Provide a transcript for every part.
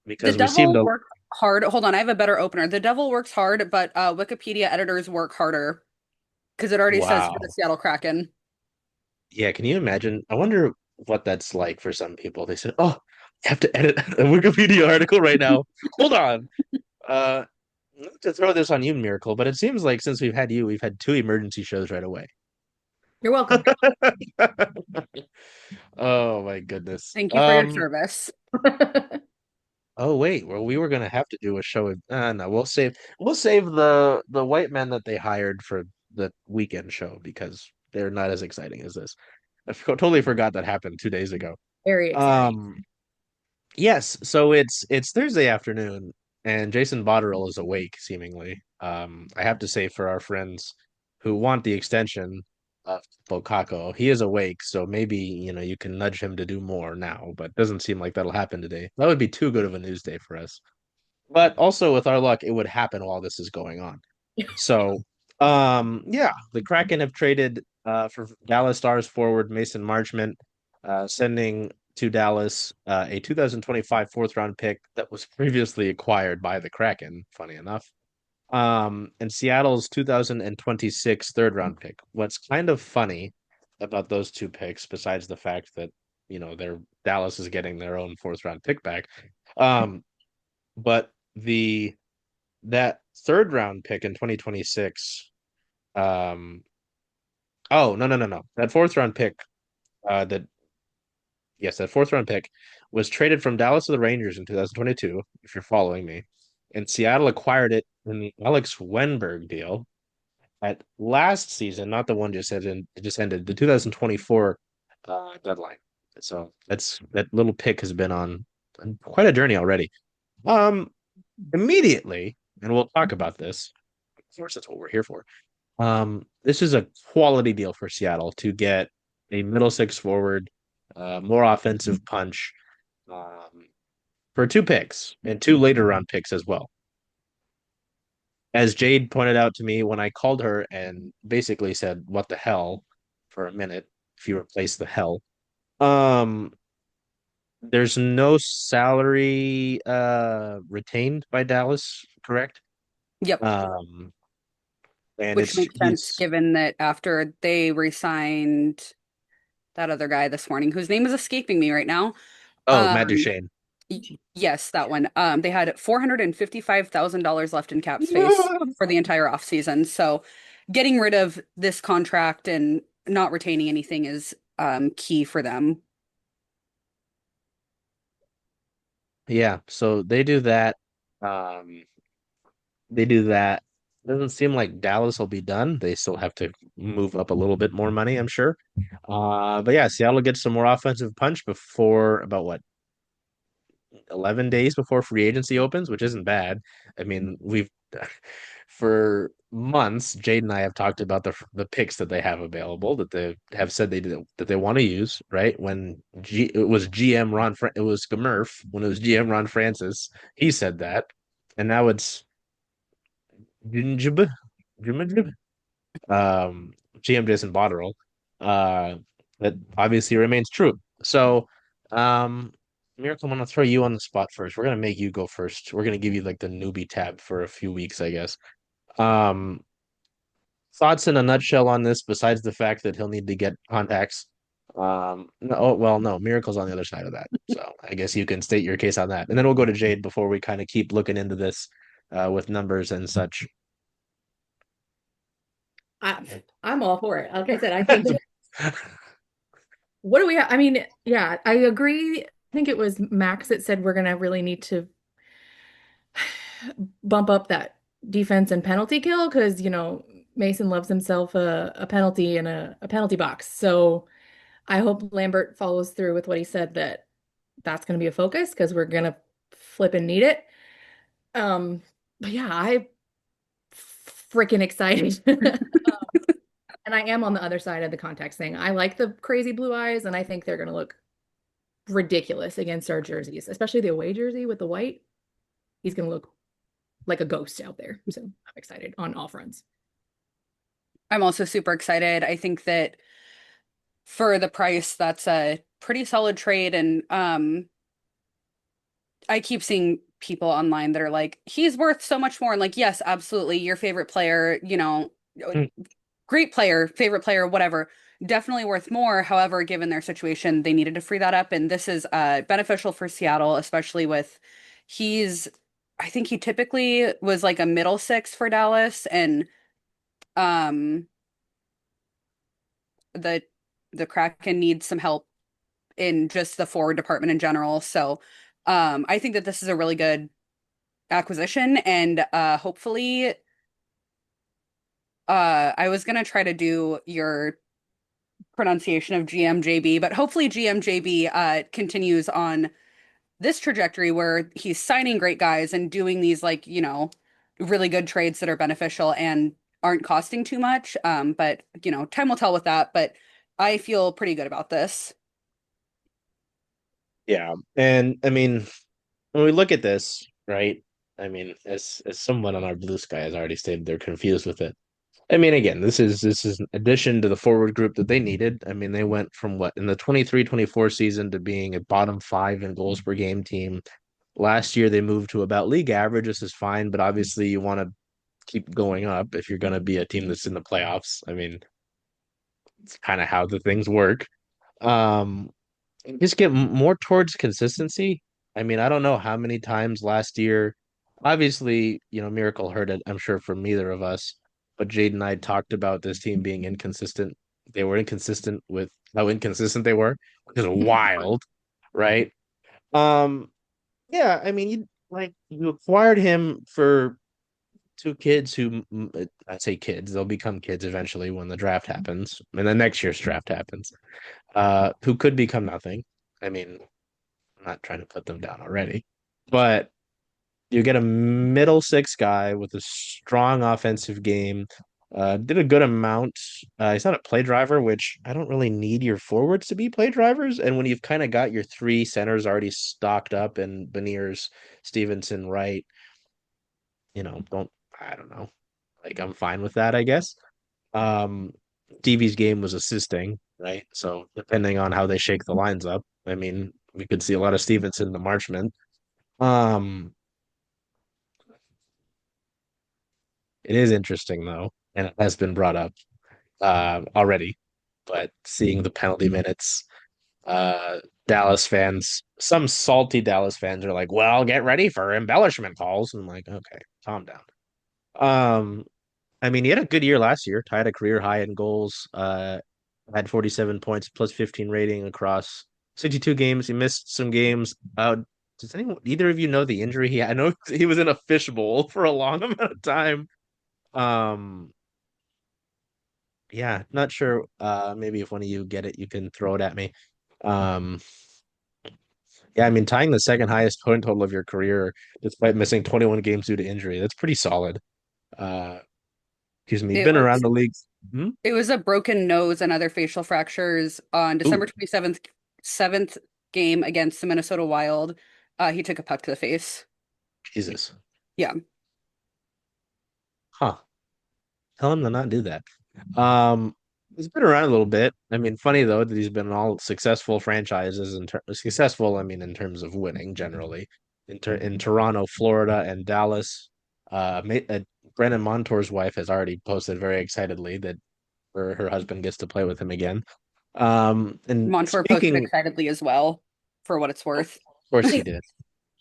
The because we seem devil to. worked hard. Hold on, I have a better opener. The devil works hard, but Wikipedia editors work harder because it already says for the Wow. Seattle Kraken. Yeah, can you imagine? I wonder what that's like for some people. They said, "Oh, I have to edit a Wikipedia article right now. Hold on." Uh, not to throw this on you, Miracle, but it seems like since we've had you, we've had two emergency shows right away. You're welcome. Oh my goodness. Thank you for your service. Oh wait, well we were gonna have to do a show. No, we'll save the white men that they hired for the weekend show because they're not as exciting as this. Totally forgot that happened 2 days ago. Very exciting. Um, yes, so it's Thursday afternoon and Jason Botterill is awake seemingly. I have to say for our friends who want the extension of Bokako, he is awake, so maybe you can nudge him to do more now, but doesn't seem like that'll happen today. That would be too good of a news day for us. But also with our luck, it would happen while this is going on. So, yeah, the Kraken have traded for Dallas Stars forward Mason Marchment, sending to Dallas a 2025 fourth round pick that was previously acquired by the Kraken, funny enough. And Seattle's 2026 third round pick. What's kind of funny about those two picks, besides the fact that, their Dallas is getting their own fourth round pick back, but the that third round pick in 2026. Oh, no, no, no, no. That fourth round pick, that yes, that fourth round pick was traded from Dallas to the Rangers in 2022, if you're following me. And Seattle acquired it in the Alex Wenberg deal at last season, not the one just ended, the 2024 deadline. So that little pick has been on quite a journey already. Um, Immediately, and we'll talk about this. Of course, that's what we're here for. This is a quality deal for Seattle to get a middle six forward, more offensive punch, um, for two picks and two later round picks as well. As Jade pointed out to me when I called her and basically said, "What the hell?" for a minute, if you replace the hell. Um, there's no salary retained by Dallas, correct? Yep, Um, and which it's makes sense he's given that after they re-signed that other guy this morning, whose name is escaping me right now. oh, Matt Um, Duchene. yes, that one. They had $455,000 left in cap space for the entire offseason. So getting rid of this contract and not retaining anything is key for them. Yeah, so they do that. Um, they do that. Doesn't seem like Dallas will be done. They still have to move up a little bit more money, I'm sure. But yeah, Seattle gets some more offensive punch before about what, 11 days before free agency opens, which isn't bad. I mean, we've for months, Jade and I have talked about the picks that they have available that they have said that they want to use, right? When it was GM it was Gamurf when it was GM Ron Francis, he said that. And now it's Jinjib, Jimajib, GM Jason Botterill. Uh, that obviously remains true. So, um, Miracle, I'm gonna throw you on the spot first. We're gonna make you go first. We're gonna give you like the newbie tab for a few weeks, I guess. Um, Thoughts in a nutshell on this, besides the fact that he'll need to get contacts. No, oh, well, no, Miracle's on the other side of that. So I guess you can state your case on that. And then we'll go to Jade before we kind of keep looking into this with numbers and such. I'm all for it. Like I said, I think what do we have? I mean, yeah, I agree. I think it was Max that said we're gonna really need to bump up that defense and penalty kill because Mason loves himself a penalty and a penalty box. So I hope Lambert follows through with what he said that that's gonna be a focus because we're gonna flip and need it. Um, but yeah, I freaking excited. And I am on the other side of the context thing. I like the crazy blue eyes, and I think they're going to look ridiculous against our jerseys, especially the away jersey with the white. He's going to look like a ghost out there. So I'm excited on all fronts. I'm also super excited. I think that for the price, that's a pretty solid trade. And I keep seeing people online that are like, he's worth so much more. And like, yes, absolutely. Your favorite player, Mm. great player, favorite player, whatever, definitely worth more. However, given their situation, they needed to free that up. And this is beneficial for Seattle, especially with he's, I think he typically was like a middle six for Dallas. And um the the Kraken needs some help in just the forward department in general. So I think that this is a really good acquisition and hopefully I was gonna try to do your pronunciation of GMJB, but hopefully GMJB continues on this trajectory where he's signing great guys and doing these like, really good trades that are beneficial and aren't costing too much. But time will tell with that, but I feel pretty good about this. Yeah. And I mean, when we look at this, right? I mean, as someone on our blue sky has already stated, they're confused with it. I mean, again, this is an addition to the forward group that they needed. I mean, they went from what in the 23-24 season to being a bottom five in goals per game team. Last year they moved to about league average. This is fine, but obviously you want to keep going up if you're going to be a team that's in the playoffs. I mean, it's kind of how the things work. Um, just get more towards consistency. I mean, I don't know how many times last year, obviously, Miracle heard it, I'm sure from neither of us, but Jade and I talked about this team being inconsistent. They were inconsistent with how inconsistent they were, which is wild, right? Um, yeah, I mean, you acquired him for two kids who I say kids, they'll become kids eventually when the draft happens, and then next year's draft happens. Who could become nothing. I mean, I'm not trying to put them down already, but you get a middle six guy with a strong offensive game. Did a good amount. He's not a play driver, which I don't really need your forwards to be play drivers. And when you've kind of got your three centers already stocked up and Beniers, Stevenson, Wright, don't I don't know. Like I'm fine with that, I guess. Um, Stevie's game was assisting, right? So depending on how they shake the lines up, I mean, we could see a lot of Stevenson to Marchment. Um, it is interesting though, and it has been brought up already, but seeing the penalty minutes, uh, Dallas fans, some salty Dallas fans are like, "Well, get ready for embellishment calls." I'm like, "Okay, calm down." Um, I mean, he had a good year last year, tied a career high in goals, had 47 points plus 15 rating across 62 games. He missed some games. Does either of you know the injury he had? I know he was in a fishbowl for a long amount of time. Um, yeah, not sure. Maybe if one of you get it, you can throw it at me. Um, yeah, I mean, tying the second highest point total of your career despite missing 21 games due to injury, that's pretty solid. Uh, excuse me, It been around was the league. Hmm? it was a broken nose and other facial fractures on December Ooh, 27th, seventh game against the Minnesota Wild. He took a puck to the face. Jesus. Yeah. Huh. Tell him to not do that. Um, he's been around a little bit. I mean, funny though that he's been in all successful franchises successful. I mean, in terms of winning generally, in Toronto, Florida, and Dallas. Brandon Montour's wife has already posted very excitedly that her husband gets to play with him again. And Montour posted speaking, excitedly as well, for what it's of worth. course, I he think did.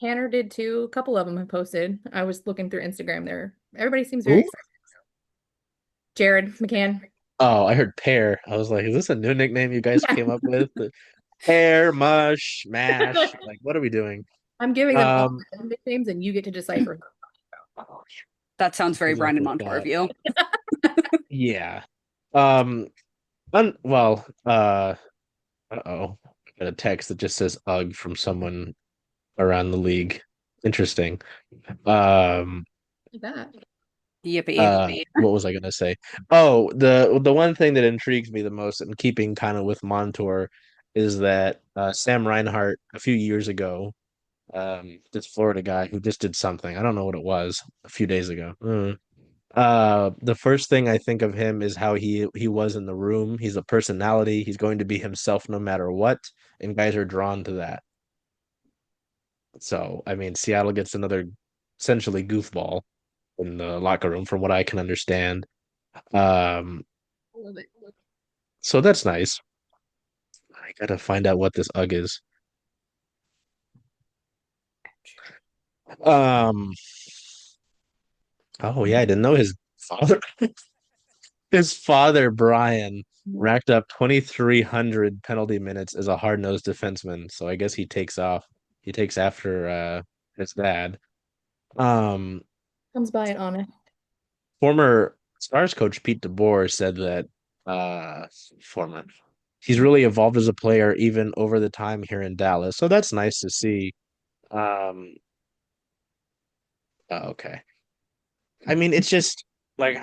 Tanner did too. A couple of them have posted. I was looking through Instagram there. Everybody seems very Who? excited. Jared McCann. Oh, I heard pear. I was like, is this a new nickname you guys Yeah. came up with? Pear, mush, mash. Like, what are we doing? I'm giving them all Um, nicknames and you get to decipher who That sounds very good luck Brandon with Montour of that. you. Yeah. Um, well, uh-oh. I got a text that just says "ugh" from someone around the league. Interesting. Um, like that. Yippee. what was I gonna say? Oh, the one thing that intrigues me the most, and keeping kind of with Montour, is that Sam Reinhart a few years ago, this Florida guy who just did something. I don't know what it was a few days ago. The first thing I think of him is how he was in the room. He's a personality. He's going to be himself no matter what, and guys are drawn to that. So, I mean, Seattle gets another essentially goofball in the locker room, from what I can understand. Um, so that's nice. I gotta find out what this UG is. Um, oh yeah, I didn't know father, his father, Brian, racked up 2,300 penalty minutes as a hard-nosed defenseman. So I guess he takes off. He takes after his dad. Um, Comes by it honest. Former Stars coach Pete DeBoer said that uh former he's really evolved as a player even over the time here in Dallas. So that's nice to see. Um, okay. I mean, it's just like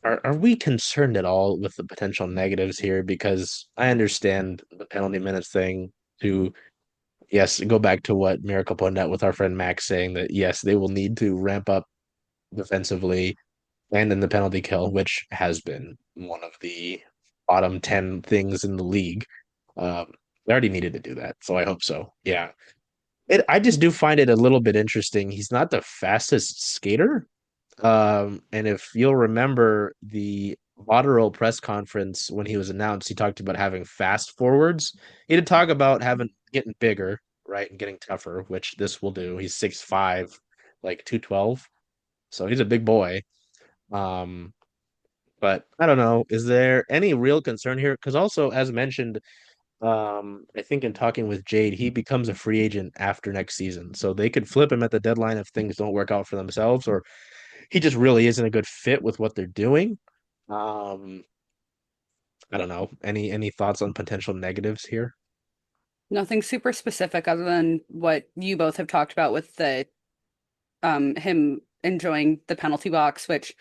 are we concerned at all with the potential negatives here? Because I understand the penalty minutes thing to yes, go back to what Miracle pointed out with our friend Max saying that yes, they will need to ramp up defensively and in the penalty kill, which has been one of the bottom 10 things in the league. Um, they already needed to do that, so I hope so. Yeah. I just do find it a little bit interesting. He's not the fastest skater. And if you'll remember the Lateral press conference when he was announced, he talked about having fast forwards. He did talk about having getting bigger, right, and getting tougher, which this will do. He's 6'5", like 212. So he's a big boy. Um, but I don't know. Is there any real concern here? Because also, as mentioned, I think in talking with Jade, he becomes a free agent after next season. So they could flip him at the deadline if things don't work out for themselves, or he just really isn't a good fit with what they're doing. Um, I don't know. Any thoughts on potential negatives here? Nothing super specific other than what you both have talked about with the him enjoying the penalty box, which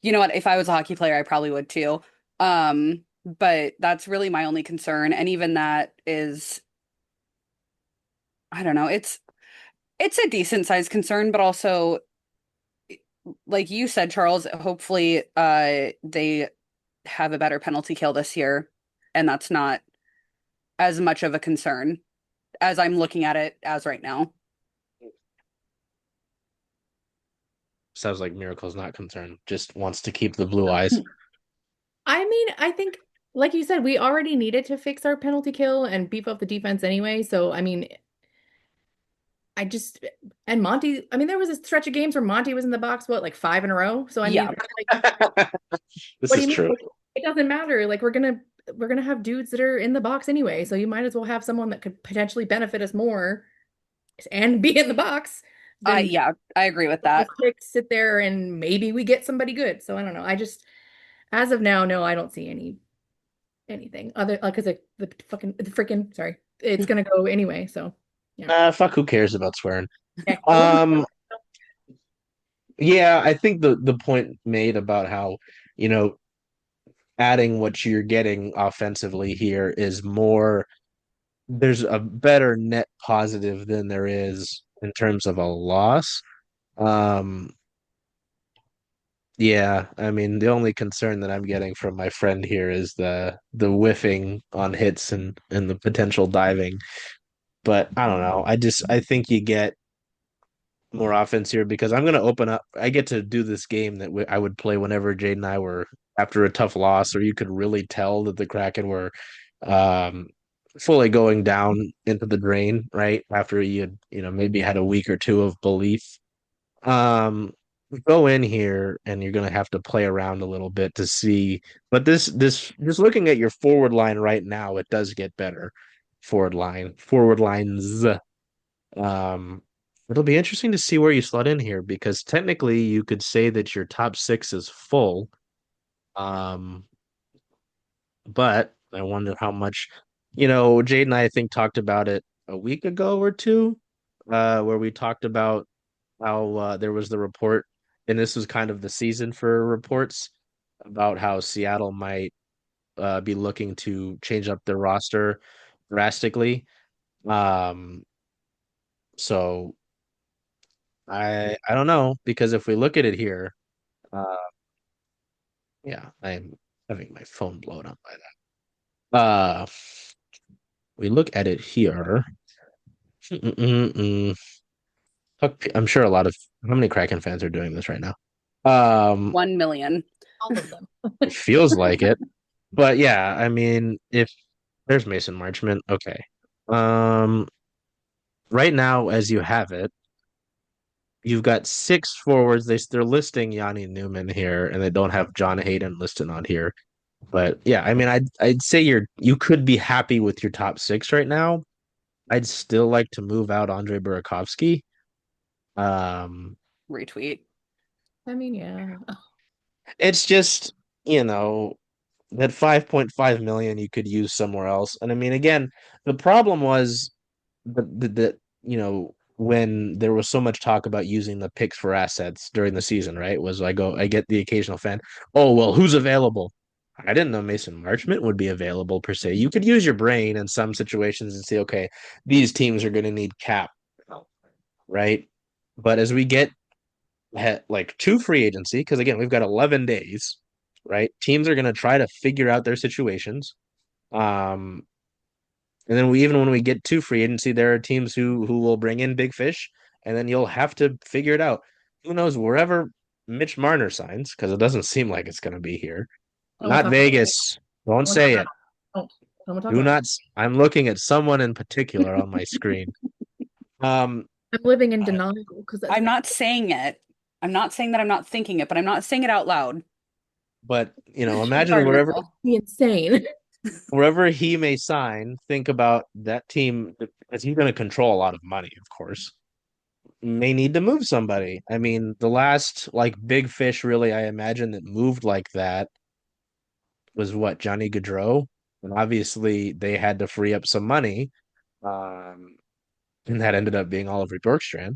you know what, if I was a hockey player, I probably would too. But that's really my only concern. And even that is, I don't know, it's a decent sized concern, but also like you said, Charles, hopefully they have a better penalty kill this year, and that's not as much of a concern as I'm looking at it as right now. Sounds like Miracle's not concerned, just wants to keep the blue eyes. I mean, I think, like you said, we already needed to fix our penalty kill and beef up the defense anyway. So, I mean, I just, and Monty, I mean, there was a stretch of games where Monty was in the box, what, like five in a row? So, I Yeah, mean, like, This what do is you mean? true. It doesn't matter. Like, we're gonna have dudes that are in the box anyway. So you might as well have someone that could potentially benefit us more and be in the box than yeah, I agree with just that. sit there and maybe we get somebody good. So I don't know. I just, as of now, no, I don't see anything other because the freaking sorry, it's gonna go anyway. So yeah. Fuck, who cares about swearing? Okay. Um, yeah, I think the point made about how, you know, adding what you're getting offensively here is more, there's a better net positive than there is in terms of a loss. Um, yeah, I mean, the only concern that I'm getting from my friend here is the whiffing on hits and the potential diving. But I don't know. I think you get more offense here because I'm going to open up. I get to do this game that I would play whenever Jade and I were after a tough loss, or you could really tell that the Kraken were um, fully going down into the drain, right? After you had, maybe had a week or two of belief. Um, Go in here and you're going to have to play around a little bit to see. But this, just looking at your forward line right now, it does get better. Forward lines. Um, it'll be interesting to see where you slot in here because technically you could say that your top six is full. Um, but I wonder how much, Jade and I think talked about it a week ago or two, where we talked about how there was the report, and this was kind of the season for reports about how Seattle might be looking to change up their roster drastically. Um, so I don't know because if we look at it here, uh, yeah, I'm having my phone blown up by that. We look at it here. Mm-mm-mm. I'm sure a lot of how many Kraken fans are doing this right now? Um, 1 million. All of them. it feels like it, but yeah, I mean, if there's Mason Marchment, okay. Um, right now, as you have it, you've got six forwards. They're listing Yanni Newman here, and they don't have John Hayden listed on here. But yeah, I mean, I'd say you could be happy with your top six right now. I'd still like to move out Andre Burakovsky. Um, Retweet. I mean, yeah. it's just, you know, that 5.5 million you could use somewhere else. And I mean, again, the problem was that when there was so much talk about using the picks for assets during the season, right? Was I get the occasional fan, oh well, who's available? I didn't know Mason Marchment would be available per se. You could use your brain in some situations and say, okay, these teams are going to need cap, right? But as we get like to free agency, because again, we've got 11 days, right? Teams are going to try to figure out their situations. Um, and then even when we get to free agency, there are teams who will bring in big fish, and then you'll have to figure it out. Who knows wherever Mitch Marner signs, because it doesn't seem like it's going to be here. I don't want Not to talk about it. Vegas. Don't I don't want to talk say about it. it. I don't want to talk Do about it. not. I'm looking at someone in particular on my screen. Um, I'm living in denial because that's I'm not saying it. I'm not saying that I'm not thinking it, but I'm not saying it out loud. but imagine Sorry, Rachel. be insane. wherever he may sign, think about that team because he's going to control a lot of money, of course. May need to move somebody. I mean, the last like big fish really I imagine that moved like that was what Johnny Gaudreau, and obviously they had to free up some money, um, and that ended up being Oliver Bjorkstrand,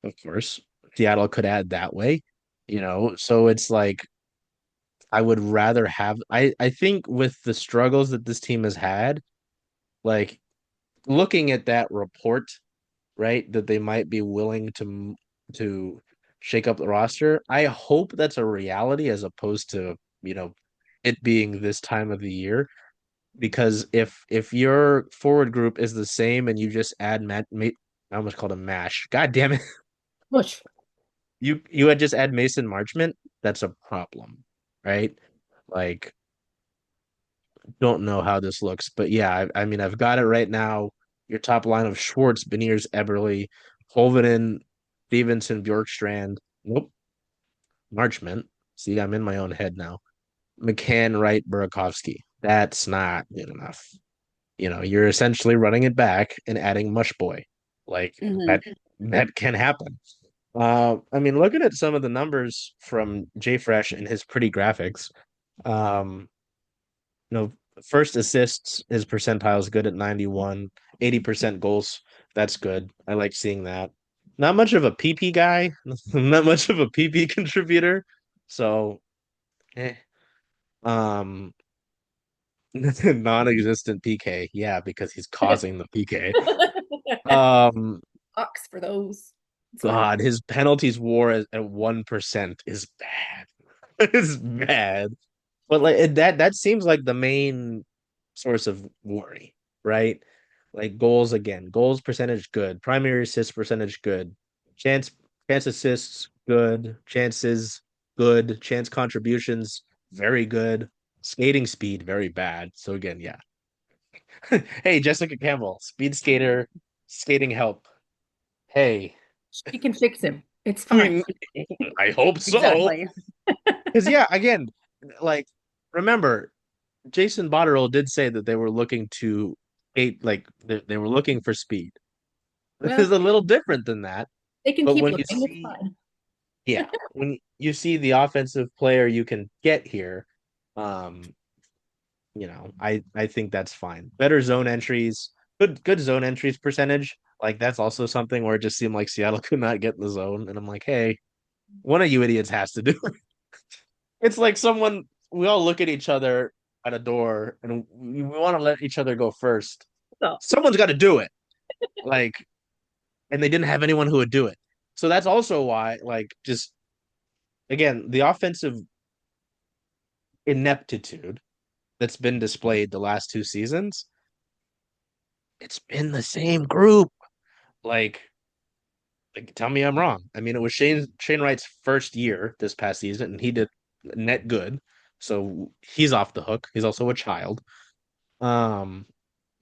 of course. Seattle could add that way, so it's like I would rather have. I think with the struggles that this team has had, like looking at that report, right, that they might be willing to shake up the roster. I hope that's a reality as opposed to, it being this time of the year. Because if your forward group is the same and you just add I almost called him Mash. God damn it. Push. You had just add Mason Marchment, that's a problem, right? Like, don't know how this looks, but yeah, I mean, I've got it right now. Your top line of Schwartz, Beniers, Eberle, Holvinen, Stevenson, Bjorkstrand. Nope, Marchment. See, I'm in my own head now. McCann, Wright, Burakovsky. That's not good enough. You're essentially running it back and adding Mush Boy. Like Hmm. that can happen. I mean, looking at some of the numbers from Jay Fresh and his pretty graphics, um, you know, first assists, his percentile is good at 91, 80% goals. That's good. I like seeing that. Not much of a PP guy, not much of a PP contributor. So, eh. Um, non-existent PK. Yeah, because he's causing the PK. Um, Bucks for those. It's fine. God, his penalties war at 1% is bad. It's bad. But like that seems like the main source of worry, right? Like goals again, goals percentage good, primary assist percentage good, chance chance assists good, chances good, chance contributions very good, skating speed very bad. So again, yeah. Hey, Jessica Campbell, speed skater, skating help. Hey, She can fix him. It's fine. I hope so. Exactly. Because yeah, again, like remember Jason Botterill did say that they were looking to skate, like they were looking for speed. This Well, is a little different than that. they can But keep when you looking. It's see, fine. yeah, when you see the offensive player you can get here, um, I think that's fine. Better zone entries, good zone entries percentage. Like that's also something where it just seemed like Seattle could not get in the zone, and I'm like, hey, one of you idiots has to do it. It's like someone we all look at each other at a door and we want to let each other go first. So, Someone's got to do it. Like, and they didn't have anyone who would do it. So that's also why, like, just again, the offensive ineptitude that's been displayed the last two seasons, it's been the same group. like, tell me I'm wrong. I mean, it was Shane Wright's first year this past season, and he did net good. So he's off the hook. He's also a child. Um,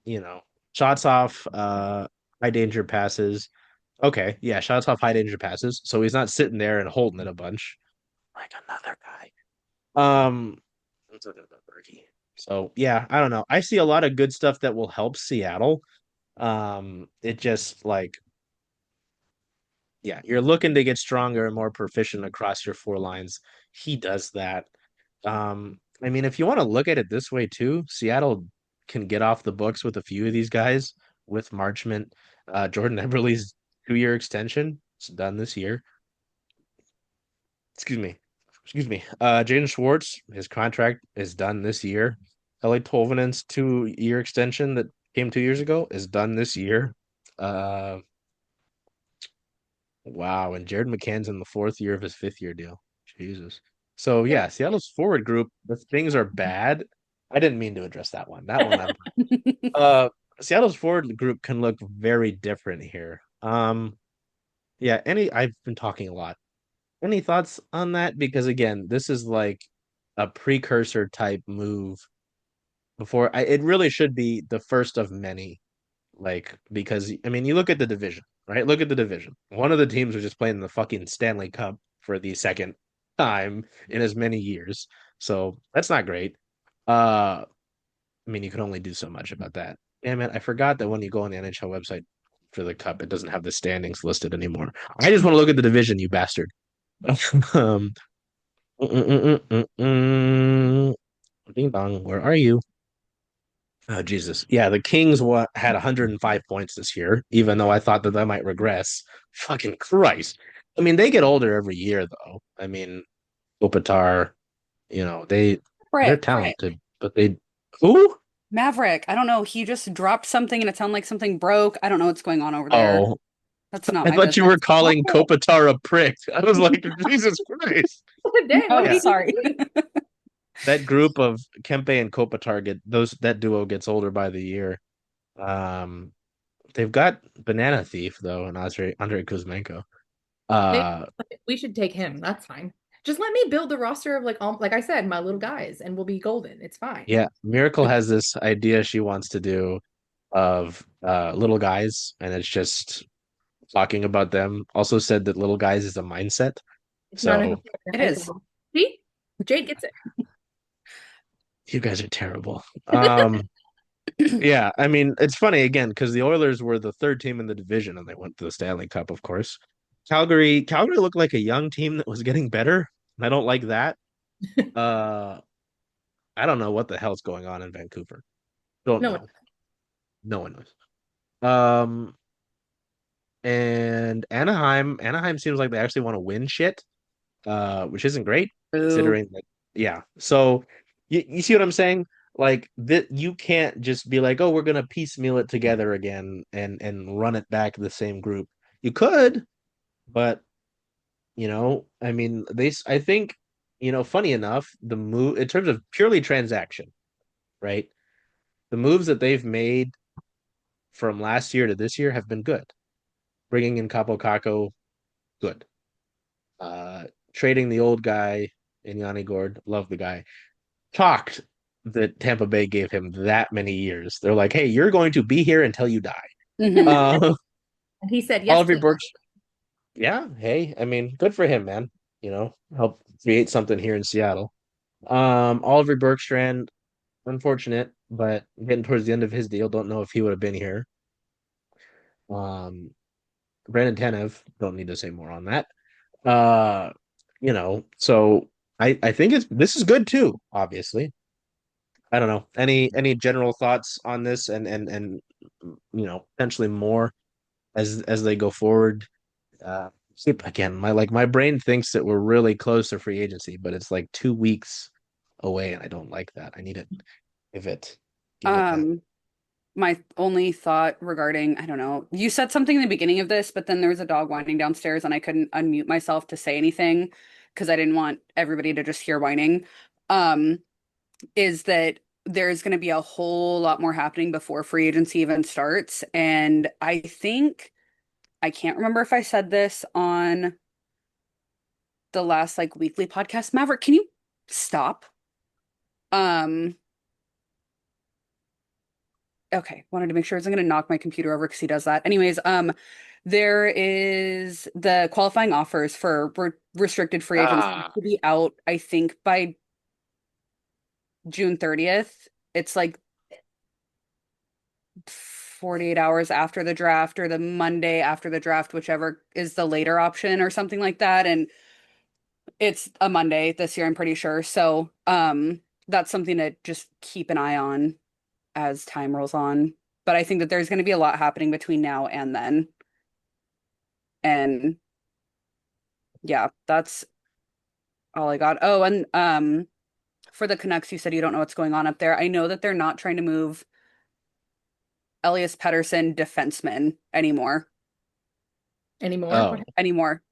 you know, shots off high danger passes. Okay, yeah, shots off high danger passes. So he's not sitting there and holding it a bunch like another guy. Um, so yeah, I don't know. I see a lot of good stuff that will help Seattle. It just like yeah, you're looking to get stronger and more proficient across your four lines. He does that. I mean, if you want to look at it this way too, Seattle can get off the books with a few of these guys with Marchment. Jordan Eberle's 2 year extension. It's done this year. Excuse me. Excuse me. Jaden Schwartz, his contract is done this year. Ellie Tolvanen's 2 year extension that came 2 years ago is done this year. Uh, wow. And Jared McCann's in the fourth year of his 5th year deal. Jesus. So Yep. yeah, Seattle's forward group, if things are bad, I didn't mean to address that one. That one I'm uh Seattle's forward group can look very different here. Yeah, I've been talking a lot. Any thoughts on that? Because again, this is like a precursor type move it really should be the first of many. Like, because I mean, you look at the division, right? Look at the division. One of the teams was just playing the fucking Stanley Cup for the second time in as many years. So that's not great. I mean, you can only do so much about that. Damn it, I forgot that when you go on the NHL website for the cup, it doesn't have the standings listed anymore. I just want to look at the division, you bastard. um, Ding dong, where are you? Oh Jesus, yeah, the Kings had 105 points this year, even though I thought that might regress. Fucking Christ! I mean, they get older every year, though. I mean, Kopitar, they're Frick. talented, but they who? Maverick. I don't know. He just dropped something and it sounded like something broke. I don't know what's going on over there. Oh, That's not I my thought you were business. calling Kopitar a prick. I was like, Jesus Christ. Dang, what did Oh, Yeah, he do? sorry. that group of Kempe and Kopitar that duo gets older by the year. Um, they've got Banana Thief though, and Andre Kuzmenko. Maybe Uh, we should take him. That's fine. Just let me build the roster of like I said, my little guys, and we'll be golden. It's fine. yeah, Miracle has this idea she wants to do of little guys, and it's just talking about them. Also said that little guys is a mindset. It's not So necessarily It high is. school. See, Jade gets it. you guys are terrible. Yeah, I mean, it's funny again because the Oilers were the third team in the division and they went to the Stanley Cup, of course. Calgary looked like a young team that was getting better. And I don't like that. Uh, I don't know what the hell's going on in Vancouver. Don't No one. know. No one knows. Um, and Anaheim seems like they actually want to win shit, which isn't great Boo. considering that. Yeah, so you see what I'm saying? Like that, you can't just be like, oh, we're gonna piecemeal it together again and run it back to the same group. You could, but I mean, I think, funny enough, the move in terms of purely transaction, right? The moves that they've made from last year to this year have been good. Bringing in Capo Caco, good. Uh, Trading the old guy in Yanni Gord, love the guy. Shocked that Tampa Bay gave him that many years. They're like, hey, you're going to be here until you die. Hmm. Uh, And he said, yes, Oliver please. Burks, yeah, hey, I mean, good for him, man. Help create something here in Seattle. Oliver Bergstrand, unfortunate, but getting towards the end of his deal, don't know if he would have been here. Um, Brandon Tanev, don't need to say more on that. Uh, so I think this is good too, obviously. I don't know. Any general thoughts on this and potentially more as they go forward. Again, my brain thinks that we're really close to free agency, but it's like 2 weeks away, and I don't like that. I need to give it give it that. Um, my only thought regarding, I don't know, you said something in the beginning of this, but then there was a dog whining downstairs and I couldn't unmute myself to say anything because I didn't want everybody to just hear whining. Um, is that there's going to be a whole lot more happening before free agency even starts. And I think I can't remember if I said this on the last like weekly podcast. Maverick, can you stop? Um, okay, wanted to make sure I wasn't gonna knock my computer over because he does that. Anyways, there is the qualifying offers for restricted free agents Ah, to be out, I think, by June 30th. It's like 48 hours after the draft or the Monday after the draft, whichever is the later option or something like that. And it's a Monday this year, I'm pretty sure. So, that's something to just keep an eye on as time rolls on. But I think that there's going to be a lot happening between now and then. And yeah, that's all I got. Oh, and for the Canucks, you said you don't know what's going on up there. I know that they're not trying to move Elias Pettersson defenseman anymore. Anymore. What oh, happened? Anymore.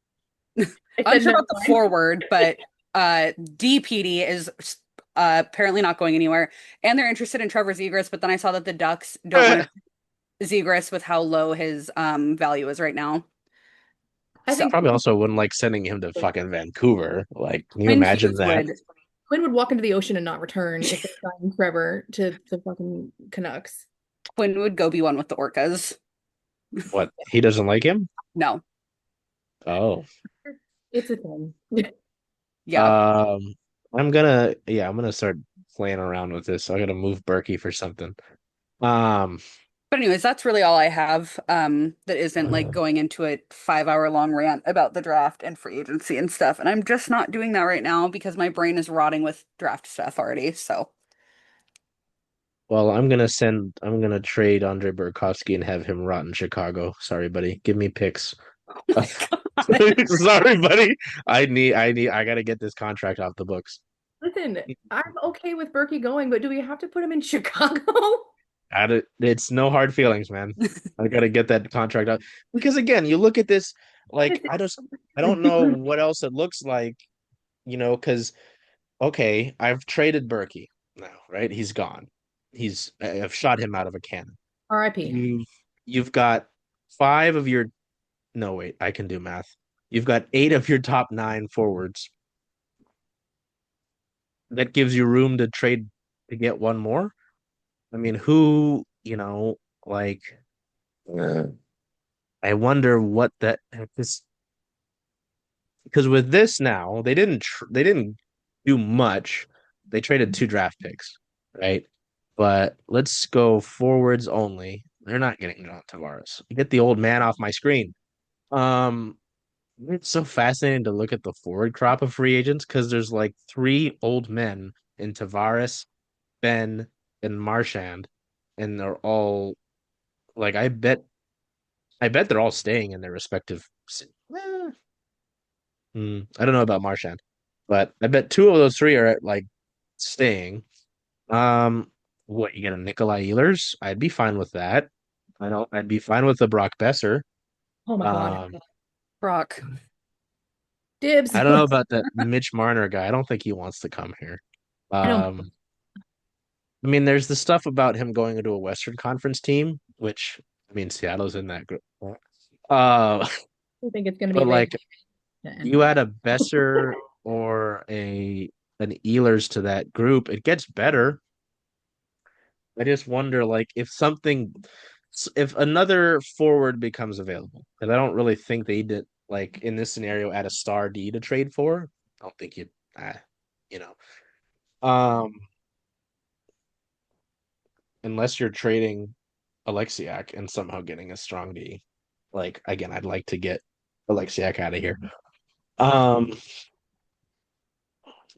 I said Unsure never about the mind. forward, but DPD is apparently not going anywhere. And they're interested in Trevor Zegras, but then I saw that the Ducks don't want to Zegras with how low his value is right now. I So think probably also wouldn't like sending him to fucking Vancouver. Like, can you Quinn imagine Hughes that? would Quinn would walk into the ocean and not return if they signed Trevor to the fucking Canucks. Quinn would go be one with the Orcas. What, he doesn't like him? No. Oh. It's a thing. Yeah. Um, I'm gonna start playing around with this. I gotta move Berkey for something. Um, But anyways, that's really all I have that isn't like going into a 5 hour long rant about the draft and free agency and stuff. And I'm just not doing that right now because my brain is rotting with draft stuff already. So, well, I'm gonna trade Andre Burakovsky and have him rot in Chicago. Sorry, buddy. Give me picks. oh my God. Sorry, buddy. I gotta get this contract off the books. Listen, I'm okay with Berkey going, but do we have to put him in Chicago? It's no hard feelings, man. I gotta get that contract out because again, you look at this like I don't know what else it looks like, because okay, I've traded Berkey now, right? He's gone. I've shot him out of a cannon. RIP. You've got five of your no wait, I can do math. You've got eight of your top nine forwards. That gives you room to trade to get one more. I mean, who, like uh, I wonder what that this because with this now they didn't do much. They traded two draft picks, right? But let's go forwards only. They're not getting John Tavares. Get the old man off my screen. Um, it's so fascinating to look at the forward crop of free agents because there's like three old men in Tavares, Ben, and Marchand, and they're all like I bet they're all staying in their respective. Eh, I don't know about Marchand, but I bet two of those three are at like staying. What you get a Nikolai Ehlers? I'd be fine with that. I don't. I'd be fine with the Brock Besser. Oh my God. Um, Brock. Dibs. I don't know about that Mitch Marner guy. I don't think he wants to come here. I don't Um, I mean, there's the stuff about him going into a Western Conference team, which I mean, Seattle's in that group. Uh, think it's going to be but a big like to end you that. add a Besser or a an Ehlers to that group, it gets better. I just wonder, like, if another forward becomes available, and I don't really think they did, like, in this scenario, add a star D to trade for. I don't think you know, um, unless you're trading Alexiak and somehow getting a strong D. Like, again, I'd like to get Alexiak out of here. Um,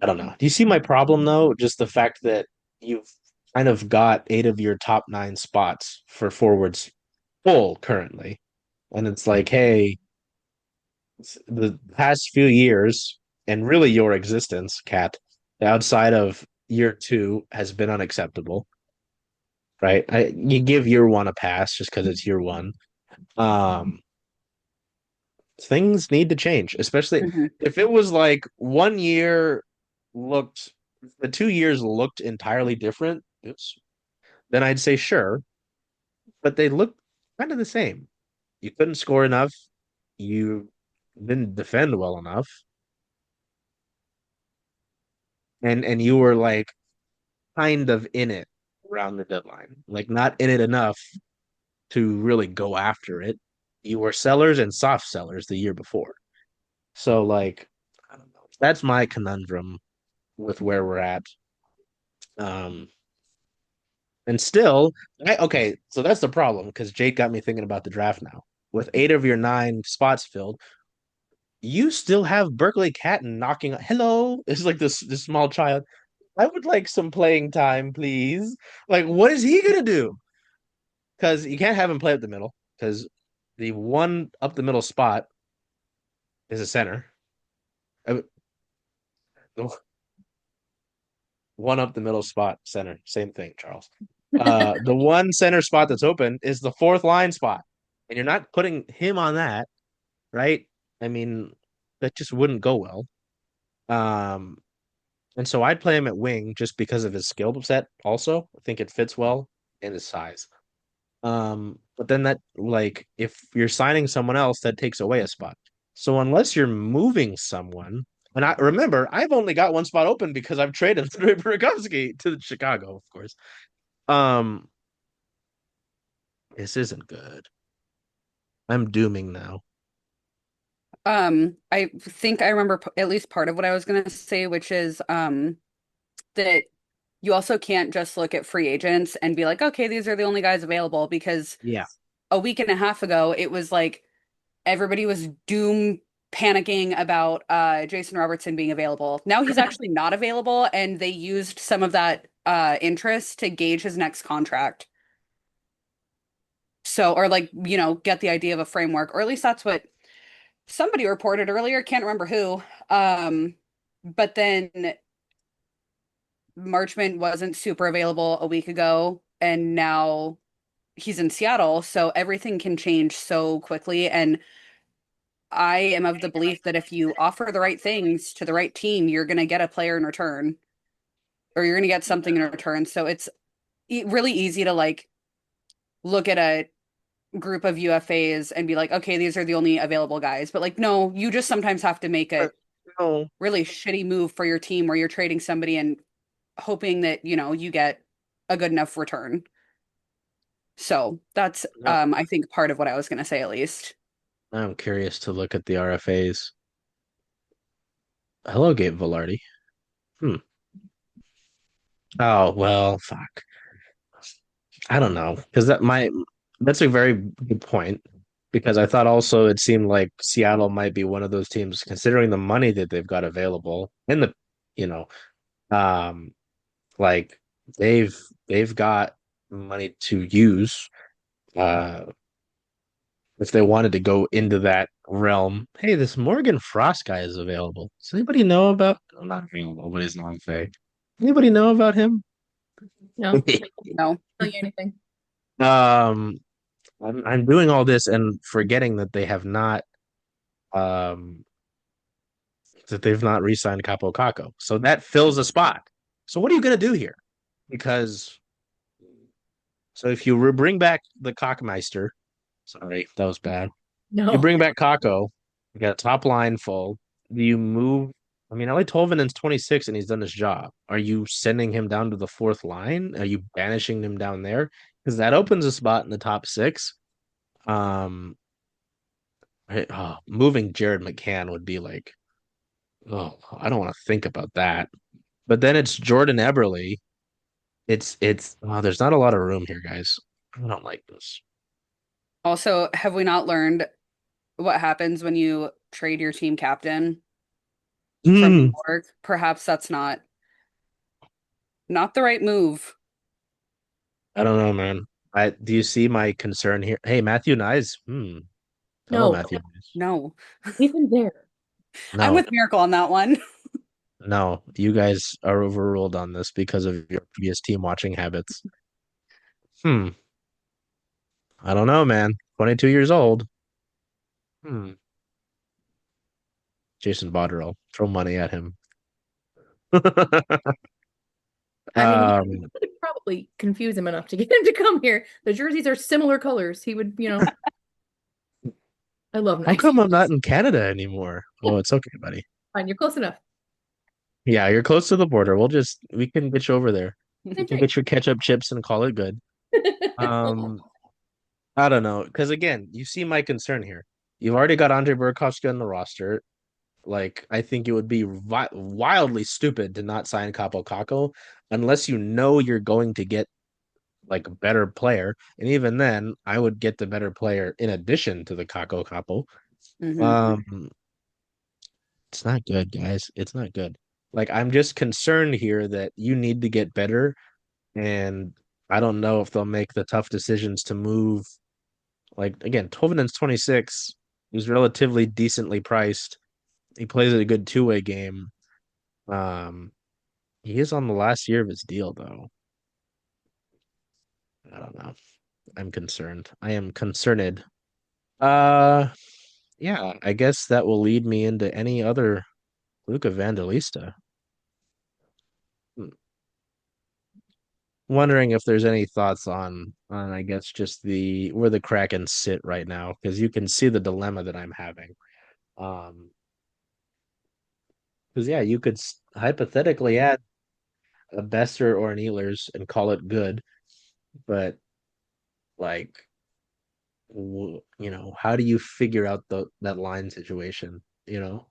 I don't know. Do you see my problem though? Just the fact that you've kind of got eight of your top nine spots for forwards full currently. And it's like, hey, the past few years and really your existence, Kat, outside of year two has been unacceptable, right? You give year one a pass just because it's year one. Um, Things need to change, especially Mhm. if it was like one year looked, the 2 years looked entirely different, then I'd say sure, but they look kind of the same. You couldn't score enough. You didn't defend well enough, and you were like kind of in it around the deadline, like not in it enough to really go after it. You were sellers and soft sellers the year before. So like I don't know. That's my conundrum with where we're at. Um and still okay, so that's the problem because Jake got me thinking about the draft now. With 8 of your 9 spots filled, you still have Berkeley Catton knocking hello. It's like this small child. I would like some playing time, please. Like, what is he gonna do? Because you can't have him play up the middle because the one up the middle spot is a center. Uh, The one up the middle spot, center, same thing, Charles. The one center spot that's open is the fourth line spot, and you're not putting him on that, right? I mean, that just wouldn't go well. Um, and so I'd play him at wing just because of his skill set. Also, I think it fits well in his size. But then that like if you're signing someone else, that takes away a spot. So unless you're moving someone, and I remember I've only got one spot open because I've traded Burakovsky to Chicago, of course. Um, this isn't good. I'm dooming now. I think I remember at least part of what I was gonna say, which is that you also can't just look at free agents and be like, okay, these are the only guys available because Yeah. a week and a half ago it was like everybody was doom panicking about Jason Robertson being available. Now he's actually not available, and they used some of that interest to gauge his next contract. So, or like, get the idea of a framework, or at least that's what somebody reported earlier. Can't remember who. But then Marchment wasn't super available a week ago, and now he's in Seattle, so everything can change so quickly. And I am of the belief that if you offer the right things to the right team, you're going to get a player in return, or you're going to get something in return. So it's really easy to like look at a group of UFAs and be like, okay, these are the only available guys. But like, no, you just sometimes have to make a No, really shitty move for your team where you're trading somebody and hoping that, you get a good enough return. So that's, no. I think part of what I was going to say at least. I'm curious to look at the RFAs. Hello, Gabe Velarde. Hmm. Oh well, fuck. I don't know because that's a very good point because I thought also it seemed like Seattle might be one of those teams considering the money that they've got available and the you know um like they've they've got money to use uh if they wanted to go into that realm. Hey, this Morgan Frost guy is available. Does anybody know about? I'm not available, but he's non-fake. Anybody know about him? No, No. tell you anything. um I'm doing all this and forgetting that they have not um re-signed Capo Caco. So that fills a spot. So what are you gonna do here? Because so if you bring back the Cockmeister, sorry, that was bad. You No, bring back Kako, you got a top line full. Do you move? I mean, LA Tolvanen's 26 and he's done his job. Are you sending him down to the fourth line? Are you banishing him down there? Because that opens a spot in the top six. Um, moving Jared McCann would be like, oh, I don't want to think about that. But then it's Jordan Eberle. There's not a lot of room here, guys. I don't like this. Also, have we not learned what happens when you trade your team captain from New Mm, York? Perhaps that's not the right move. I don't know, man. I do you see my concern here? Hey, Matthew Nyes. Hello, no, Matthew Nyes. No. even there. I'm No, with Miracle on that one. no, you guys are overruled on this because of your previous team watching habits. Hmm. I don't know, man. 22 years old. Hmm. Jason Botterill. Throw money at him. I mean, you um, could probably confuse him enough to get him to come here. The jerseys are similar colors. He would. I love How nice. come I'm not in Canada anymore? Oh, it's okay, buddy. Fine, you're close enough. Yeah, you're close to the border. We can get you over there. You Same can thing. get your ketchup chips and call it good. Um, I don't know, because again, you see my concern here. You've already got Andre Burakovsky on the roster. Like, I think it would be wildly stupid to not sign Capo Caco unless you know you're going to get like a better player. And even then, I would get the better player in addition to the Caco Capo. Hmm. Um, it's not good, guys. It's not good. Like, I'm just concerned here that you need to get better, and I don't know if they'll make the tough decisions to move. Like, again, Tovanen's 26. He's relatively decently priced. He plays a good two-way game. Um, he is on the last year of his deal, though. I don't know. I'm concerned. I am concerned. Uh, yeah, I guess that will lead me into any other Luca Vandalista. Hmm. Wondering if there's any thoughts on I guess just the where the Kraken sit right now, because you can see the dilemma that I'm having. Because yeah, you could hypothetically add a Besser or an Ehlers and call it good, but like how do you figure out the that line situation? You know,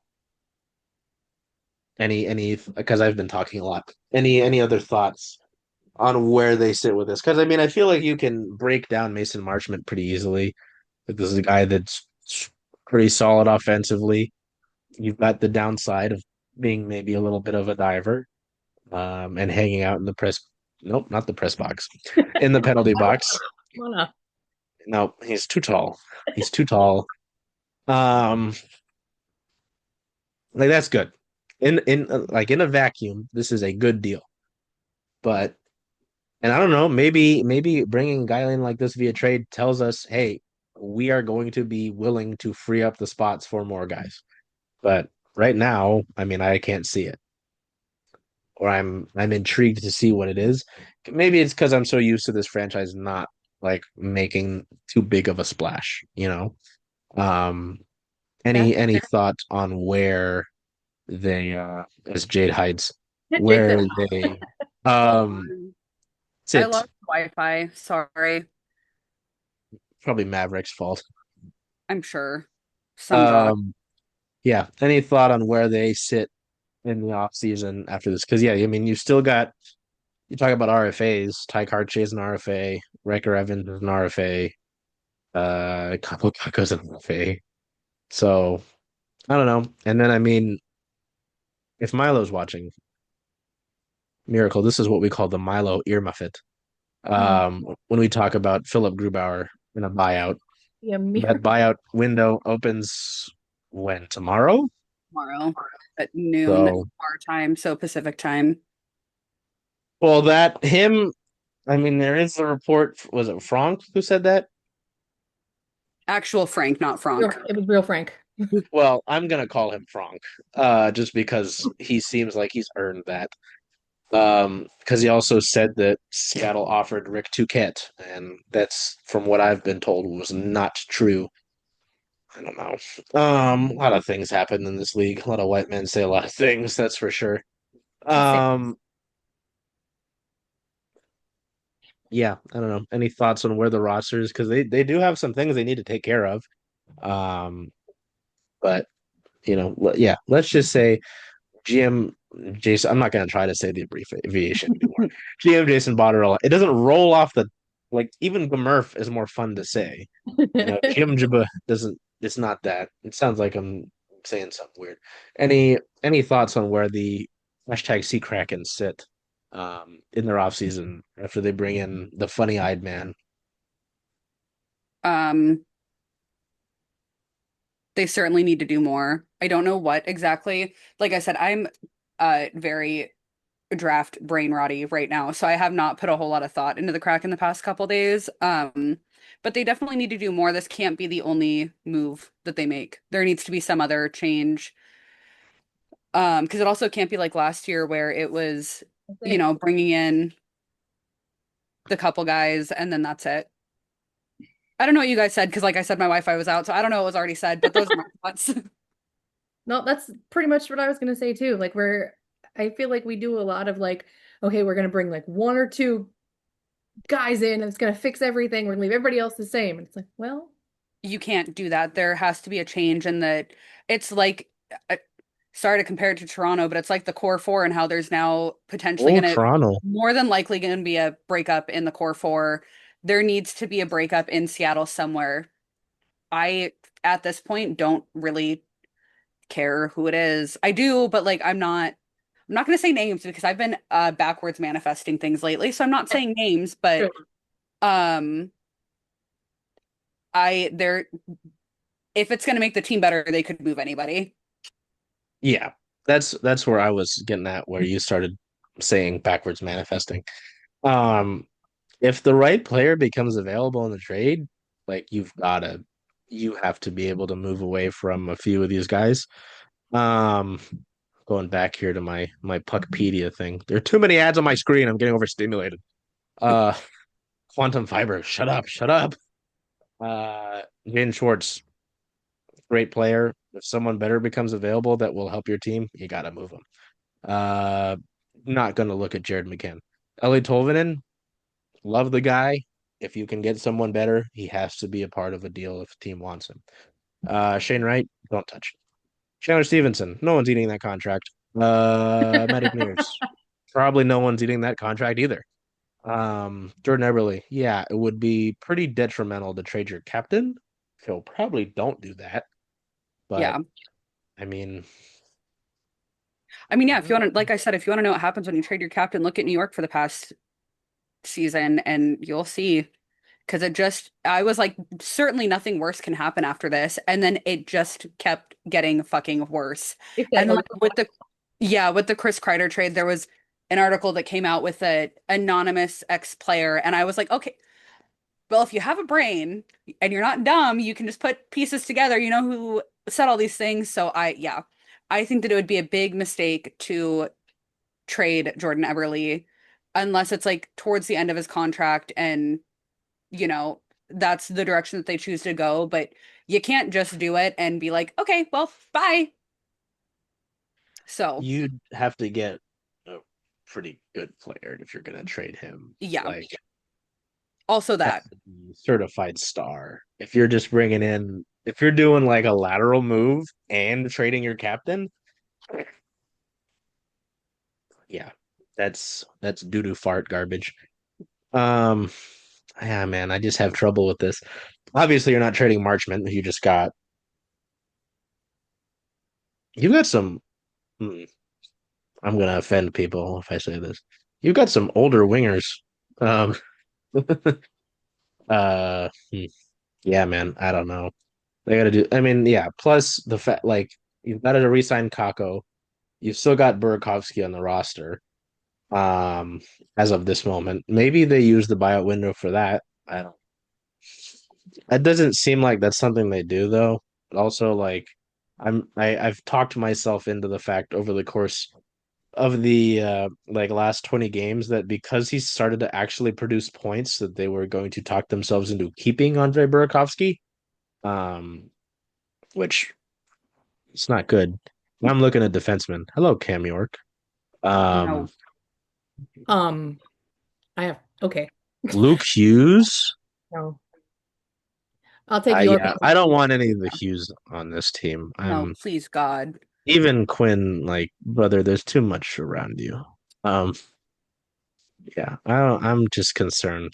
any because I've been talking a lot. Any other thoughts on where they sit with this? Because I mean, I feel like you can break down Mason Marchment pretty easily. Like, this is a guy that's pretty solid offensively. You've got the downside of being maybe a little bit of a diver, and hanging out in the press. Nope, not the press box, in the penalty box. Come on up. No, he's too tall. He's too tall. Um, like that's good. In a vacuum, this is a good deal. But and I don't know, maybe bringing a guy in like this via trade tells us, hey, we are going to be willing to free up the spots for more guys. But right now, I mean, I can't see it, or I'm intrigued to see what it is. Maybe it's because I'm so used to this franchise not like making too big of a splash, you know. Um, That's any thought on where they as Jade hides, Jake where said, they Hold um on. I sit? lost Wi-Fi. Sorry. Probably Maverick's fault. I'm sure. Some drop. Um, yeah. Any thought on where they sit in the off season after this? Because yeah, I mean, you talk about RFAs. Ty Karche is an RFA. Riker Evans is an RFA. Capo Caco's an RFA. So I don't know. And then I mean, if Milo's watching, Miracle, this is what we call the Milo ear muffet. oh, When we talk about Philip Grubauer in a buyout, yeah, that mirror. buyout window opens when tomorrow. Tomorrow at noon So, our time, so Pacific time. well, that him. I mean, there is a report. Was it Frank who said that? Actual Frank, not Frank. It was real Frank. Well, I'm gonna call him Frank, just because he seems like he's earned that. Because he also said that Seattle offered Rick Touquette, and that's from what I've been told was not true. I don't know. A lot of things happen in this league. A lot of white men say a lot of things, that's for sure. Just say Um, yeah, I don't know. Any thoughts on where the roster is? Because they do have some things they need to take care of. Um, but yeah, let's just say GM Jason. I'm not going to try to say the abbreviation anymore. GM Jason Botterill. It doesn't roll off the like. Even Gmurf is more fun to say. GM Jabba doesn't. It's not that. It sounds like I'm saying something weird. Any thoughts on where the hashtag Sea Kraken sit in their off season after they bring in the funny eyed man? Um, they certainly need to do more. I don't know what exactly. Like I said, I'm very draft brain rotty right now, so I have not put a whole lot of thought into the crack in the past couple days. But they definitely need to do more. This can't be the only move that they make. There needs to be some other change. Because it also can't be like last year where it was, bringing in the couple guys and then that's it. I don't know what you guys said because, like I said, my Wi-Fi was out, so I don't know what was already said. But those are my thoughts. No, that's pretty much what I was gonna say too. Like I feel like we do a lot of like, okay, we're gonna bring like one or two guys in and it's gonna fix everything. We're gonna leave everybody else the same. And it's like, well, You can't do that. There has to be a change in that. It's like, uh, sorry to compare it to Toronto, but it's like the core four and how there's now potentially Oh, going to, Toronto. more than likely going to be a breakup in the core four. There needs to be a breakup in Seattle somewhere. I, at this point, don't really care who it is. I do, but like, I'm not going to say names because I've been backwards manifesting things lately. So I'm not saying names, but sure. um, they're, if it's going to make the team better, they could move anybody. Yeah, that's where I was getting at, where you started saying backwards manifesting. Um, if the right player becomes available in the trade, like you have to be able to move away from a few of these guys. Um, Going back here to my Puckpedia thing. There are too many ads on my screen. I'm getting overstimulated. Uh, Quantum Fiber, shut up, shut up. Jaden Schwartz, great player. If someone better becomes available that will help your team, you gotta move him. Uh, Not gonna look at Jared McCann. Ellie Tolvanen, love the guy. If you can get someone better, he has to be a part of a deal if a team wants him. Shane Wright, don't touch. Chandler Stevenson, no one's eating that contract. Matty Beniers, probably no one's eating that contract either. Jordan Eberle, yeah, it would be pretty detrimental to trade your captain. So probably don't do that. But Yeah. I mean, I mean, I yeah, if don't you want to, know. like I said, if you want to know what happens when you trade your captain, look at New York for the past season and you'll see. Because I was like, certainly nothing worse can happen after this. And then it just kept getting fucking worse. It And gets then, a like, yeah, with the Chris Kreider trade, there was an article that came out with an anonymous ex-player. And I was like, okay, well, if you have a brain and you're not dumb, you can just put pieces together. You know who said all these things. So yeah, I think that it would be a big mistake to trade Jordan Eberle unless it's like towards the end of his contract and, you know, that's the direction that they choose to go. But you can't just do it and be like, okay, well, bye. So, You'd have to get a pretty good player if you're gonna trade him. yeah, Like also has that. to be certified star. If you're just bringing in, if you're doing like a lateral move and trading your captain, yeah, that's doo doo fart garbage. Um, yeah, man, I just have trouble with this. Obviously, you're not trading Marchment. You got some. hmm, I'm gonna offend people if I say this. You got some older wingers. Um, hmm, yeah, man, I don't know. They got to do. I mean, yeah. Plus the fact, like, you've got to re-sign Kako. You've still got Burakovsky on the roster. Um, as of this moment, maybe they use the buyout window for that. I don't. That doesn't seem like that's something they do though. But also, like, I've talked myself into the fact over the course of the like last 20 games that because he started to actually produce points that they were going to talk themselves into keeping Andre Burakovsky. Um, which it's not good. I'm looking at defensemen. Hello, Cam York. Um, No, um, I have okay. Luke Hughes. No. I'll take York. Yeah, I don't want any of the Hughes on this team. no, I'm please God. even Quinn, like brother. There's too much around you. Um, yeah, I'm just concerned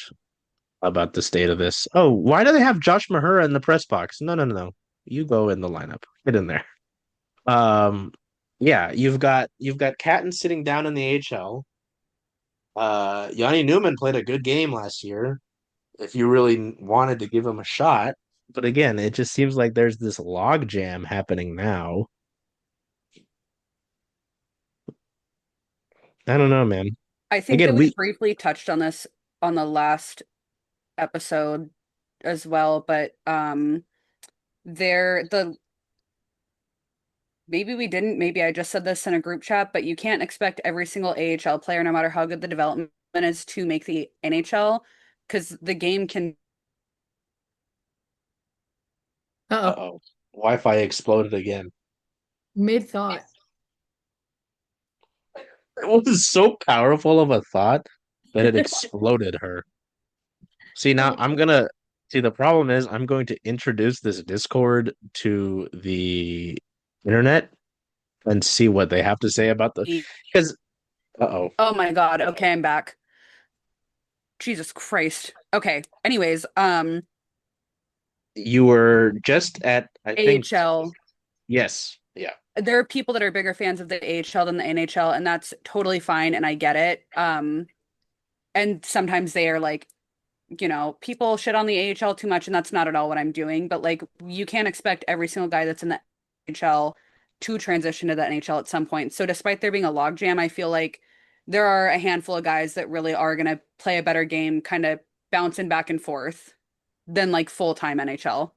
about the state of this. Oh, why do they have Josh Mahura in the press box? No, no, no, no. You go in the lineup. Get in there. Um, yeah, you've got Catton sitting down in the AHL. Yanni Newman played a good game last year. If you really wanted to give him a shot, but again, it just seems like there's this log jam happening now. I don't know, man. I think that Again, we we briefly touched on this on the last episode as well, but there the maybe we didn't, maybe I just said this in a group chat, but you can't expect every single AHL player, no matter how good the development is, to make the NHL because the game can Uh-oh. Uh-oh. Wi-Fi exploded again. Mid-thought. It was so powerful of a thought that it exploded her. See, now I'm gonna see the problem is I'm going to introduce this Discord to the internet and see what they have to say about the because uh-oh. Oh my God. Okay, I'm back. Jesus Christ. Okay. Anyways, You were just at I think AHL. yes. Yeah. There are people that are bigger fans of the AHL than the NHL, and that's totally fine, and I get it. And sometimes they are like, people shit on the AHL too much, and that's not at all what I'm doing. But like, you can't expect every single guy that's in the AHL to transition to the NHL at some point. So despite there being a logjam, I feel like there are a handful of guys that really are going to play a better game, kind of bouncing back and forth than like full-time NHL,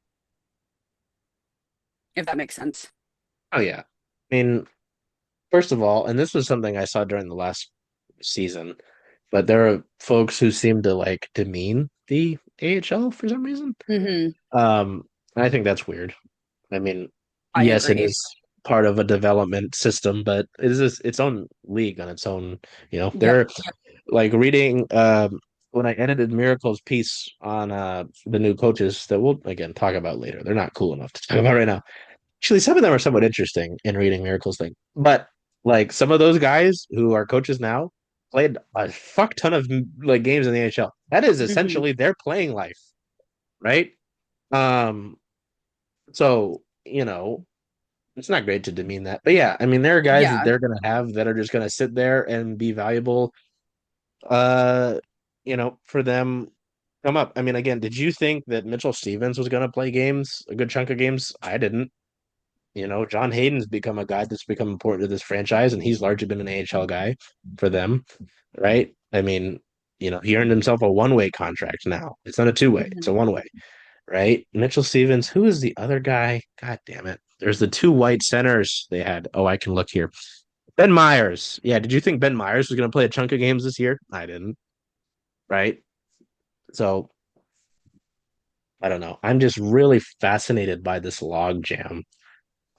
if that makes sense. Oh yeah. I mean, first of all, and this was something I saw during the last season, but there are folks who seem to like demean the AHL for some reason. Hmm. I think that's weird. I mean, I yes, it agree. is part of a development system, but it is its own league on its own. Yep. They're like reading when I edited Miracle's piece on the new coaches that we'll again talk about later. They're not cool enough to talk about right now. Actually, some of them are somewhat interesting in reading Miracle's thing, but like some of those guys who are coaches now played a fuck ton of like games in the NHL. That is Hmm. essentially their playing life, right? Um, so it's not great to demean that. But yeah, I mean, there are guys that Yeah. they're gonna have that are just gonna sit there and be valuable. Uh, for them come up. I mean, again, did you think that Mitchell Stevens was gonna play games, a good chunk of games? I didn't. John Hayden's become a guy that's become important to this franchise, and he's largely been an AHL guy for them, right? I mean, he earned himself a one-way contract now. It's not a two-way, it's a Hmm. one-way, right? Mitchell Stevens, who is the other guy? God damn it. There's the two white centers they had. Oh, I can look here. Ben Myers. Yeah, did you think Ben Myers was going to play a chunk of games this year? I didn't, right? So I don't know. I'm just really fascinated by this log jam.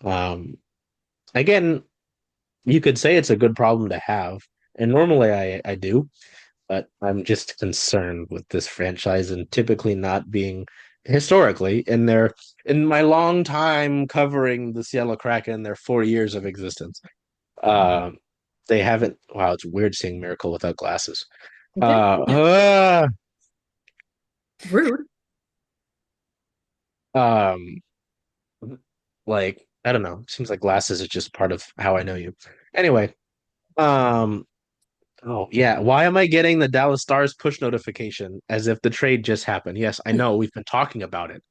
Um, again, you could say it's a good problem to have, and normally I do, but I'm just concerned with this franchise and typically not being historically in my long time covering the Seattle Kraken, their 4 years of existence. Um, they haven't. Wow, it's weird seeing Miracle without glasses. Okay. Uh, uh, Rude. um, like I don't know. Seems like glasses is just part of how I know you. Anyway, um, oh yeah, why am I getting the Dallas Stars push notification as if the trade just happened? Yes, I know we've been talking about it.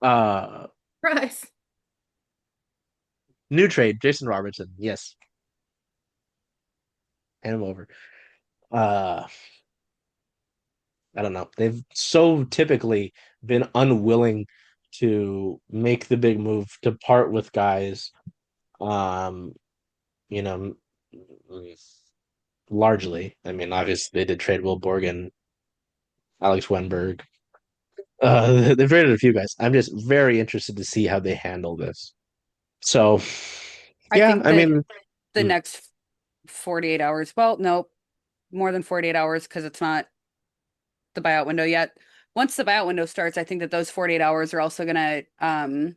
Uh, Price. New trade, Jason Robertson. Yes, hand him over. Uh, I don't know. They've so typically been unwilling to make the big move to part with guys. Um, you know, largely. I mean, obviously they did trade Will Borgen, Alex Wenberg. They've traded a few guys. I'm just very interested to see how they handle this. So, I yeah, think I that mean, the mm, next 48 hours, well, no, more than 48 hours because it's not the buyout window yet. Once the buyout window starts, I think that those 48 hours are also going to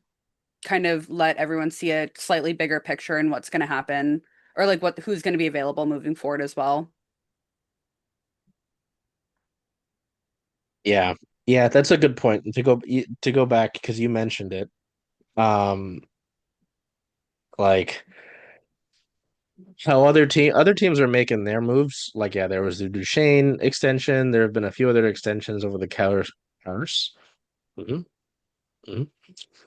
kind of let everyone see a slightly bigger picture in what's going to happen or like who's going to be available moving forward as well. yeah, yeah, that's a good point. To go back because you mentioned it. Um, like how other teams are making their moves. Like, yeah, there was the Duchesne extension. There have been a few other extensions over the course mhm, mhm,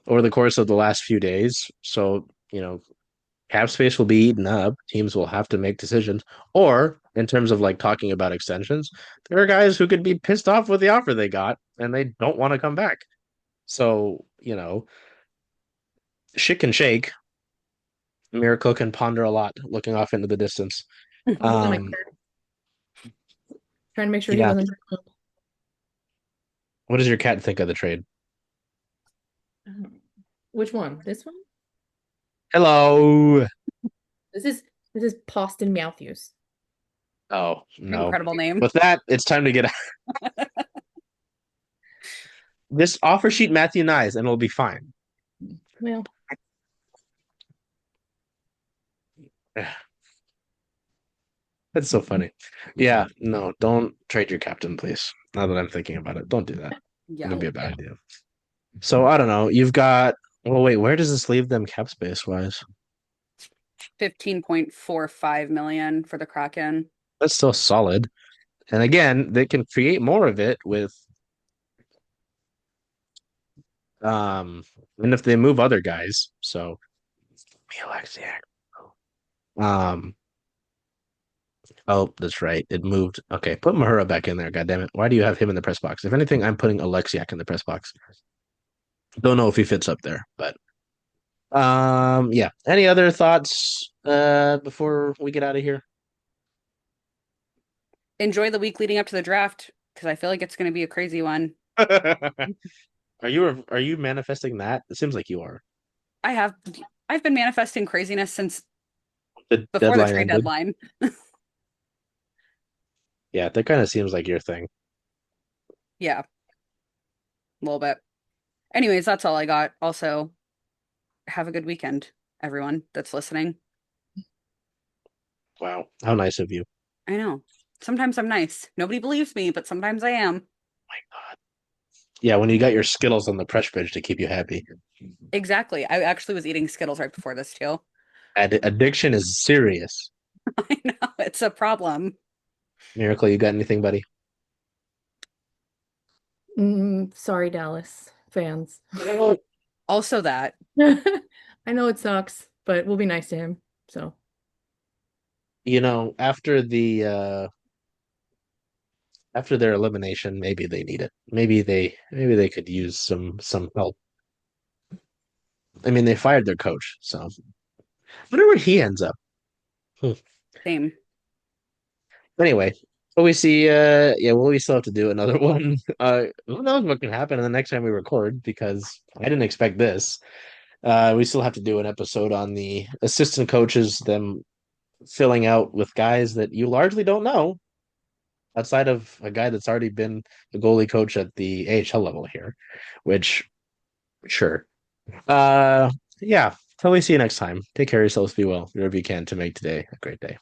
over the course of the last few days. So, cap space will be eaten up. Teams will have to make decisions. Or in terms of like talking about extensions, there are guys who could be pissed off with the offer they got and they don't want to come back. So, shit can shake. Miracle can ponder a lot looking off into the distance. He's on my Um, card. Trying to make sure he yeah. wasn't. What does your cat think of the trade? Which one? This one? Hello. This is this is Poston Matthews. Oh, no. Incredible name. With that, it's time to get this offer sheet Matthew Nyes, and it'll be fine. Well, That's so funny. Yeah, no, don't trade your captain, please. Now that I'm thinking about it, don't do that. It Yeah. would be a bad idea. So I don't know. You've got. Well, wait. Where does this leave them cap space wise? 15.45 million for the Kraken. That's still solid. And again, they can create more of it with um, and if they move other guys. So Alexiak. Um. Oh, that's right. It moved. Okay, put Mahura back in there. God damn it! Why do you have him in the press box? If anything, I'm putting Alexiak in the press box. Don't know if he fits up there, but yeah. Any other thoughts before we get out of here? Enjoy the week leading up to the draft because I feel like it's going to be a crazy one. Are you manifesting that? It seems like you are. I have I've been manifesting craziness since The before the deadline trade ended. deadline. Yeah, that kind of seems like your thing. Yeah, a little bit. Anyways, that's all I got. Also, have a good weekend, everyone that's listening. Wow, how nice of you. I know. Sometimes I'm nice. Nobody believes me, but sometimes I am. My God. Yeah, when you got your Skittles on the press bridge to keep you happy. Exactly. I actually was eating Skittles right before this too. Addiction is serious. I know it's a problem. Miracle, you got anything, buddy? sorry, Dallas fans. Also that. I know it sucks, but we'll be nice to him. So, After their elimination, maybe they need it. Maybe they could use some help. I mean, they fired their coach, so wonder where he ends up. Hmm. Same. Anyway, but we see. Yeah, well, we still have to do another one. Who knows what can happen in the next time we record? Because I didn't expect this. We still have to do an episode on the assistant coaches, them filling out with guys that you largely don't know, outside of a guy that's already been the goalie coach at the AHL level here, which sure. Uh, yeah. Till we see you next time. Take care of yourselves. Be well. Do whatever you can to make today a great day.